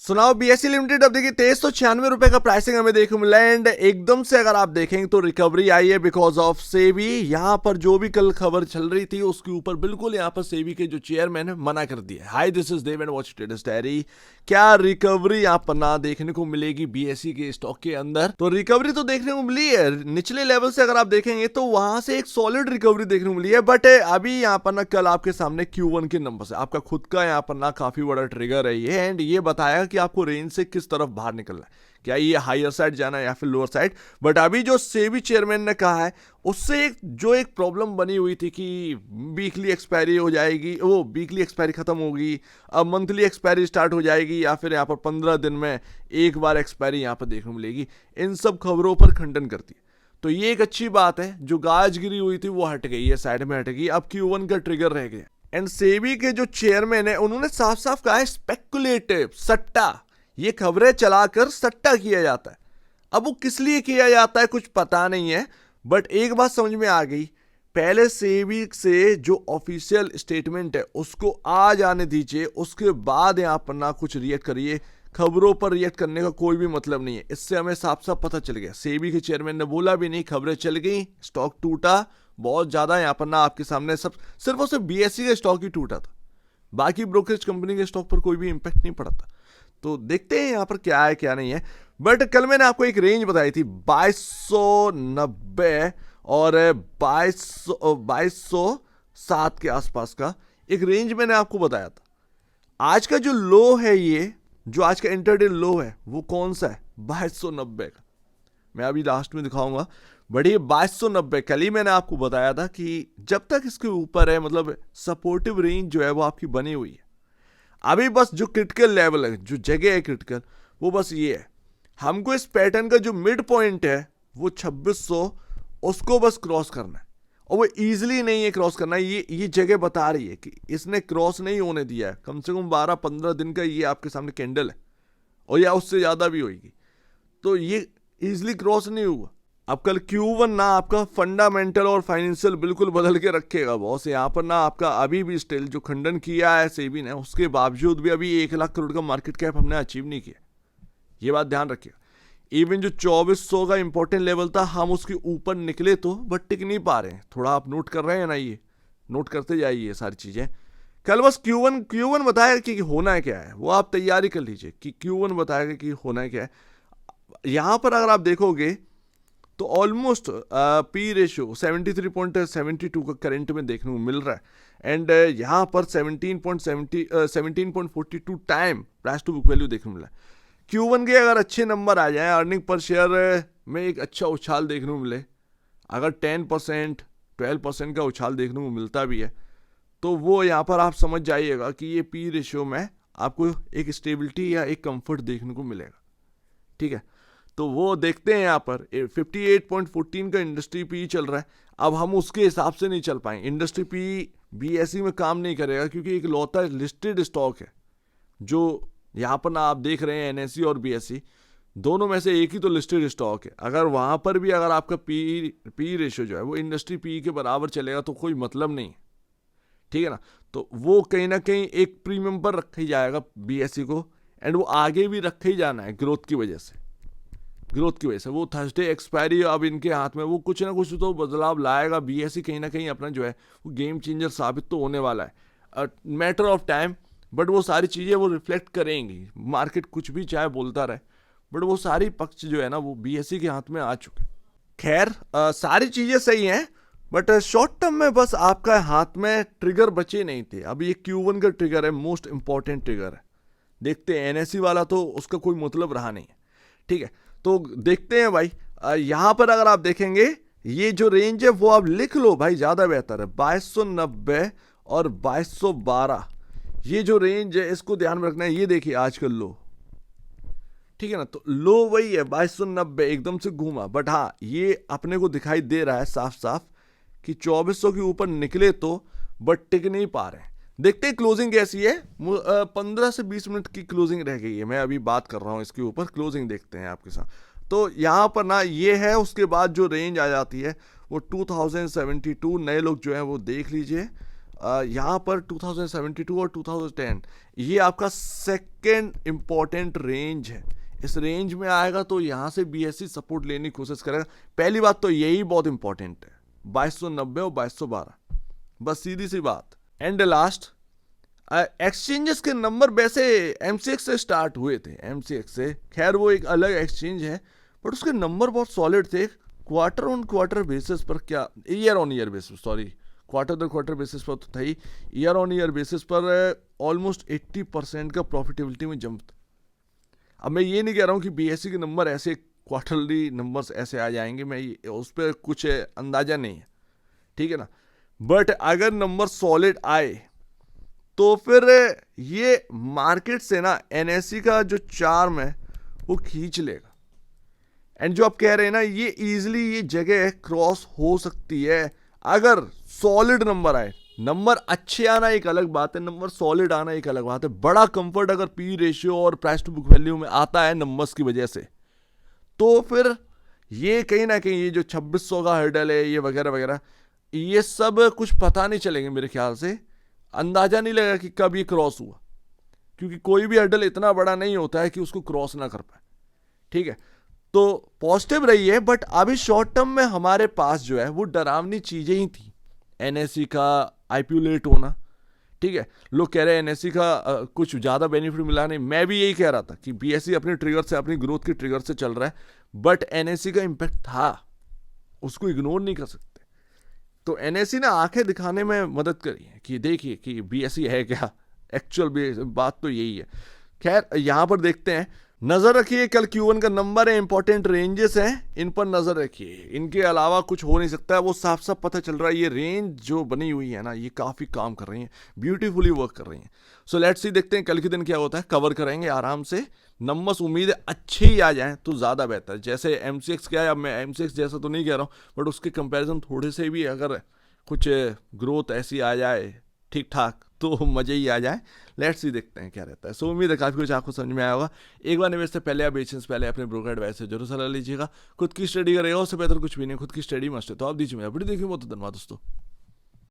सुनाओ BSc limited अब देखिए 2396 रुपए का प्राइसिंग हमें देखने को मिला है। एंड एकदम से अगर आप देखेंगे तो रिकवरी आई है बिकॉज ऑफ सेबी। यहाँ पर जो भी कल खबर चल रही थी उसके ऊपर बिल्कुल यहाँ पर सेबी के जो चेयरमैन है मना कर दिया। Hi this is Dev and watch traders diary. क्या रिकवरी यहाँ पर ना देखने को मिलेगी बीएससी के स्टॉक के अंदर? तो रिकवरी तो देखने को मिली है निचले लेवल से, अगर आप देखेंगे तो वहां से एक सॉलिड रिकवरी देखने को मिली है। बट अभी यहाँ पर ना कल आपके सामने Q1 के नंबर से आपका खुद का यहाँ पर ना काफी बड़ा ट्रिगर है ये। एंड ये बताया कि आपको रेंज से किस तरफ बाहर निकलना है, क्या ये हायर साइड जाना है या फिर लोअर साइड। बट अभी जो सेबी चेयरमैन ने कहा है उससे एक प्रॉब्लम बनी हुई थी कि वीकली एक्सपायरी हो जाएगी, वो वीकली एक्सपायरी खत्म होगी, अब मंथली एक्सपायरी स्टार्ट हो जाएगी या फिर यहाँ पर 15 दिन में एक बार एक्सपायरी यहाँ पर देखने को मिलेगी। इन सब खबरों पर खंडन करती है। तो ये एक अच्छी बात है, जो गाजगिरी हुई थी वो हट गई है, साइड में हट गई। अब Q1 का ट्रिगर रह गया। एंड सेबी के जो चेयरमैन है उन्होंने साफ साफ कहा है स्पेकुलेटिव, सट्टा, ये खबरें चलाकर सट्टा किया जाता है। अब वो किस लिए किया जाता है कुछ पता नहीं है, बट एक बात समझ में आ गई, पहले सेबी से जो ऑफिशियल स्टेटमेंट है उसको आ जाने दीजिए, उसके बाद यहां पर ना कुछ रिएक्ट करिए। खबरों पर रिएक्ट करने का कोई भी मतलब नहीं है। इससे हमें साफ साफ पता चल गया, सेबी के चेयरमैन ने बोला भी नहीं, खबरें चल गई, स्टॉक टूटा बहुत ज्यादा। यहां पर ना आपके सामने सब सिर्फ और सिर्फ बीएससी का स्टॉक ही टूटा था, बाकी ब्रोकरेज कंपनी के स्टॉक पर कोई भी इंपैक्ट नहीं पड़ा था। तो देखते हैं यहाँ पर क्या है क्या नहीं है। बट कल मैंने आपको एक रेंज बताई थी 2290 और 2207 के आसपास का एक रेंज मैंने आपको बताया था। आज का जो लो है, ये जो आज का इंटरडे लो है वो कौन सा है? 2290 का। मैं अभी लास्ट में दिखाऊंगा। बट ये 2290 कल ही मैंने आपको बताया था कि जब तक इसके ऊपर है, मतलब सपोर्टिव रेंज जो है वो आपकी बनी हुई है। अभी बस जो क्रिटिकल लेवल है, जो जगह है क्रिटिकल, वो बस ये है, हमको इस पैटर्न का जो मिड पॉइंट है वो 2600, उसको बस क्रॉस करना है। और वो इजीली नहीं है क्रॉस करना, ये जगह बता रही है कि इसने क्रॉस नहीं होने दिया है। कम से कम 12-15 दिन का ये आपके सामने कैंडल है, और या उससे ज़्यादा भी होगी। तो ये इजीली क्रॉस नहीं हुआ। अब कल Q1 ना आपका फंडामेंटल और फाइनेंशियल बिल्कुल बदल के रखेगा बॉस। यहाँ पर ना आपका अभी भी स्टिल जो खंडन किया है सेबी ने, उसके बावजूद भी अभी 1 लाख करोड़ का मार्केट कैप हमने अचीव नहीं किया। ये बात ध्यान रखिएगा। इवन जो 2400 का इंपॉर्टेंट लेवल था, हम उसके ऊपर निकले तो बट टिक नहीं पा रहे हैं। थोड़ा आप नोट कर रहे हैं ना, ये नोट करते जाइए ये सारी चीज़ें। कल बस Q1 बताएगा कि होना क्या है, वो आप तैयारी कर लीजिए कि Q1 बताएगा कि होना क्या है। यहाँ पर अगर आप देखोगे तो ऑलमोस्ट पी रेशियो 73.72 का करंट में देखने को मिल रहा है। एंड यहाँ पर 17.42 time price to book value देखने को मिला है। Q1 के अगर अच्छे नंबर आ जाए, अर्निंग पर शेयर में एक अच्छा उछाल देखने को मिले, अगर 10% 12% का उछाल देखने को मिलता भी है, तो वो यहाँ पर आप समझ जाइएगा कि ये पी रेशियो में आपको एक स्टेबिलिटी या एक कंफर्ट देखने को मिलेगा। ठीक है, तो वो देखते हैं। यहाँ पर 58.14 का इंडस्ट्री पी चल रहा है। अब हम उसके हिसाब से नहीं चल पाएंगे। इंडस्ट्री पी बीएसई में काम नहीं करेगा, क्योंकि एक लौता लिस्टेड स्टॉक है जो यहाँ पर ना आप देख रहे हैं, एनएसई और बीएसई दोनों में से एक ही तो लिस्टेड स्टॉक है। अगर वहाँ पर भी अगर आपका पी रेशियो जो है वो इंडस्ट्री पी के बराबर चलेगा तो कोई मतलब नहीं है। ठीक है ना, तो वो कहीं ना कहीं एक प्रीमियम पर रखा ही जाएगा बीएसई को, एंड वो आगे भी रखा ही जाना है ग्रोथ की वजह से। वो थर्सडे एक्सपायरी अब इनके हाथ में, वो कुछ ना कुछ तो बदलाव लाएगा। बीएसई कहीं ना कहीं अपना जो है वो गेम चेंजर साबित तो होने वाला है, मैटर ऑफ टाइम। बट वो सारी चीज़ें वो रिफ्लेक्ट करेंगी। मार्केट कुछ भी चाहे बोलता रहे, बट वो सारी पक्ष जो है ना वो बीएसई के हाथ में आ चुके। खैर सारी चीज़ें सही हैं, बट शॉर्ट टर्म में बस आपका हाथ में ट्रिगर बचे नहीं थे। अब ये Q1 का ट्रिगर है, मोस्ट इंपॉर्टेंट ट्रिगर है। देखते हैं, एनएसई वाला तो उसका कोई मतलब रहा नहीं है। ठीक है, तो देखते हैं भाई। यहाँ पर अगर आप देखेंगे ये जो रेंज है वो आप लिख लो भाई, ज़्यादा बेहतर है। 2290 और 2212 ये जो रेंज है इसको ध्यान में रखना है। ये देखिए आजकल लो, ठीक है ना, तो लो वही है 2290, एकदम से घूमा। बट हाँ, ये अपने को दिखाई दे रहा है साफ साफ कि 2400 के ऊपर निकले तो, बट टिक नहीं पा रहे हैं। देखते हैं क्लोजिंग कैसी है। 15 से 20 मिनट की क्लोजिंग रह गई है, मैं अभी बात कर रहा हूँ इसके ऊपर। क्लोजिंग देखते हैं आपके साथ। तो यहाँ पर ना ये है, उसके बाद जो रेंज आ जाती है वो 2072। नए लोग जो है वो देख लीजिए, यहाँ पर 2072 और 2010 ये आपका सेकेंड इम्पॉर्टेंट रेंज है। इस रेंज में आएगा तो यहाँ से BSE सपोर्ट लेने की कोशिश करेगा। पहली बात तो यही बहुत इंपॉर्टेंट है, 2290 और 2212, बस सीधी सी बात। एंड लास्ट, एक्सचेंजेस के नंबर वैसे MCX से स्टार्ट हुए थे, MCX से, खैर वो एक अलग एक्सचेंज है, बट उसके नंबर बहुत सॉलिड थे। क्वार्टर ऑन क्वार्टर बेसिस पर, क्या year on year basis, sorry quarter to quarter basis पर तो था ही, ईयर ऑन ईयर बेसिस पर ऑलमोस्ट 80% का प्रॉफिटेबिलिटी में जंप। अब मैं ये नहीं कह रहा हूँ कि BSE के नंबर ऐसे क्वार्टरली नंबर्स ऐसे आ जाएंगे, मैं उस पर कुछ अंदाजा नहीं है, ठीक है ना, बट अगर नंबर सॉलिड आए तो फिर ये मार्केट से ना NSE का जो चार्म है वो खींच लेगा। एंड जो आप कह रहे हैं ना, ये इजीली ये जगह क्रॉस हो सकती है अगर सॉलिड नंबर आए। नंबर अच्छे आना एक अलग बात है, नंबर सॉलिड आना एक अलग बात है। बड़ा कंफर्ट अगर P रेशियो और प्राइस टू बुक वैल्यू में आता है नंबर्स की वजह से, तो फिर ये कहीं ना कहीं ये जो 2600 का हर्डल है, ये वगैरह वगैरह, ये सब कुछ पता नहीं चलेंगे मेरे ख्याल से, अंदाजा नहीं लगेगा कि कब ये क्रॉस हुआ, क्योंकि कोई भी हर्डल इतना बड़ा नहीं होता है कि उसको क्रॉस ना कर पाए, ठीक है। तो पॉजिटिव रही है, बट अभी शॉर्ट टर्म में हमारे पास जो है वो डरावनी चीजें ही थी। NSE का IPO लेट होना, ठीक है, लोग कह रहे हैं NSE का कुछ ज़्यादा बेनिफिट मिला नहीं, मैं भी यही कह रहा था कि BSE अपने ट्रिगर से, अपनी ग्रोथ के ट्रिगर से चल रहा है, बट NSE का इम्पैक्ट था, उसको इग्नोर नहीं कर सकते। तो NSE ने आंखें दिखाने में मदद करी है कि देखिए कि BSE है क्या, एक्चुअल बात तो यही है। खैर यहाँ पर देखते हैं, नजर रखिए, कल Q1 का नंबर है, इंपॉर्टेंट रेंजेस हैं, इन पर नजर रखिए, इनके अलावा कुछ हो नहीं सकता है। वो साफ साफ पता चल रहा है, ये रेंज जो बनी हुई है ना, ये काफी काम कर रही है, ब्यूटीफुली वर्क कर रही है। सो लेट्स सी, देखते हैं कल के दिन क्या होता है, कवर करेंगे आराम से। नंबर्स उम्मीद है अच्छे ही आ जाएं तो ज़्यादा बेहतर। जैसे MCX क्या है, अब मैं MCX जैसा तो नहीं कह रहा हूँ, बट उसके कंपैरिजन थोड़े से भी अगर कुछ ग्रोथ ऐसी आ जाए ठीक ठाक तो मज़े ही आ जाए। लेट्स सी, देखते हैं क्या रहता है। सो उम्मीद है काफ़ी कुछ आपको समझ में आया होगा। एक बार निवेश से पहले या बेचने से पहले अपने ब्रोकर एडवाइस से जरूर सलाह लीजिएगा। खुद की स्टडी करेगा, उससे बेहतर कुछ भी नहीं, खुद की स्टडी मस्ट है। तो आप दीजिए, मैं अपनी देखिए, बहुत धन्यवाद दोस्तों।